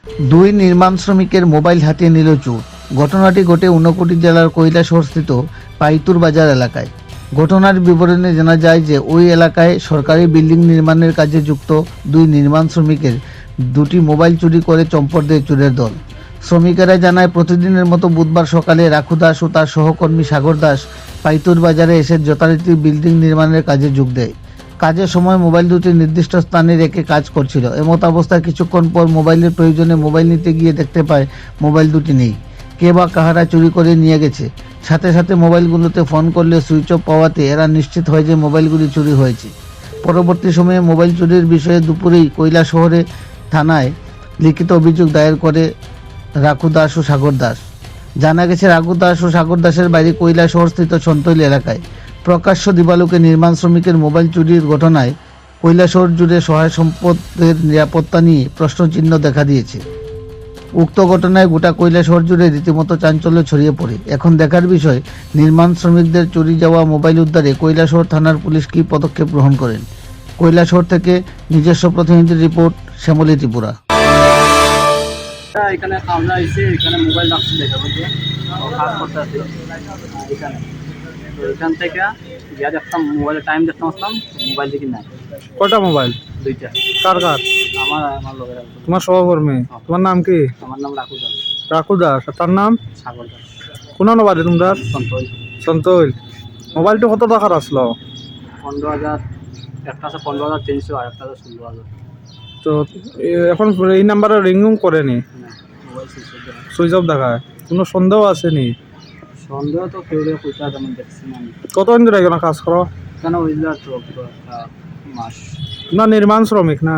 দুই নির্মাণ শ্রমিকের মোবাইল হাতিয়ে নিল চোর। ঘটনাটি ঘটে ঊনকোটি জেলার কৈলাসহরস্থিত পাইতুর বাজার এলাকায়। ঘটনার বিবরণে জানা যায় যে ওই এলাকায় সরকারি বিল্ডিং নির্মাণের কাজে যুক্ত দুই নির্মাণ শ্রমিকের দুটি মোবাইল চুরি করে চম্পট দেয় চোরের দল। শ্রমিকেরা জানায়, প্রতিদিনের মতো বুধবার সকালে রাখু দাস ও তার সহকর্মী সাগর দাস পাইতুর বাজারে এসে যথারীতি বিল্ডিং নির্মাণের কাজে যোগ দেয়। কাজের সময় মোবাইল দুটি নির্দিষ্ট স্থানে রেখে কাজ করছিল। এমত অবস্থায় কিছুক্ষণ পর মোবাইলের প্রয়োজনে মোবাইল নিতে গিয়ে দেখতে পায় মোবাইল দুটি নেই। কে বা কাহারা চুরি করে নিয়ে গেছে। সাথে সাথে মোবাইলগুলোতে ফোন করলে সুইচ অফ পাওয়াতে এরা নিশ্চিত হয় যে মোবাইলগুলি চুরি হয়েছে। পরবর্তী সময়ে মোবাইল চুরির বিষয়ে দুপুরেই কৈলাসহরে থানায় লিখিত অভিযোগ দায়ের করে রাখু দাস ও সাগর দাস। জানা গেছে, রাখু দাস ও সাগর দাসের বাড়ি কৈলাসহরস্থিত সন্তৈল এলাকায়। প্রকাশ্য দিবালোকে নির্মাণ শ্রমিকের মোবাইল চুরির ঘটনায় কৈলাসহর জুড়ে সহায় সম্পদের নিরাপত্তা নিয়ে প্রশ্নচিহ্ন দেখা দিয়েছে। উক্ত ঘটনায় গোটা কৈলাসহর জুড়ে রীতিমতো চাঞ্চল্য ছড়িয়ে পড়ে। এখন দেখার বিষয়, নির্মাণ শ্রমিকদের চুরি যাওয়া মোবাইল উদ্ধারে কৈলাসহর থানার পুলিশ কী পদক্ষেপ গ্রহণ করেন। কৈলাসহর থেকে নিজস্ব প্রতিনিধির রিপোর্ট, শ্যামলী ত্রিপুরা। এখানে আমরা এসে এখানে মোবাইল রাখছি দেখা বলতে কাজ করতে আসি এখানে। তো এখান থেকে গিয়া দেখতাম মোবাইলের টাইম দেখতাম, আসতাম মোবাইল দেখি নাই। কয়টা মোবাইল? দুইটা। কার কার? আমার আমার লোকের। তোমার সহকর্মী? তোমার নাম কি? আমার নাম রাখু দাস। রাখু দাস। আর তার নাম? সাগর দাস। কোন বাড়ি তোমরা? সন্তোষ। সন্তৈল। মোবাইলটা কত টাকার আসলো? 15,000। একটা আছে 15,300 আর একটা আছে 16,000। তো এখন এই নাম্বারে রিং করেনি, মোবাইল সুইচ অফ দেখায়। কোনো সন্দেহ আসেনি? সন্দেহ তো কেউ পয়সা যেমন দেখছি না আমি। কতদিন ধরে এখানে কাজ করো? কেন বুঝলে তো একটা মাস। তোমরা নির্মাণ শ্রমিক না?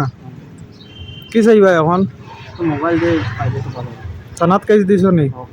কি চাইবা এখন? তো মোবাইল দিয়ে পাইলে তো ভালো। থানাত কেস দিছ নি? হোক।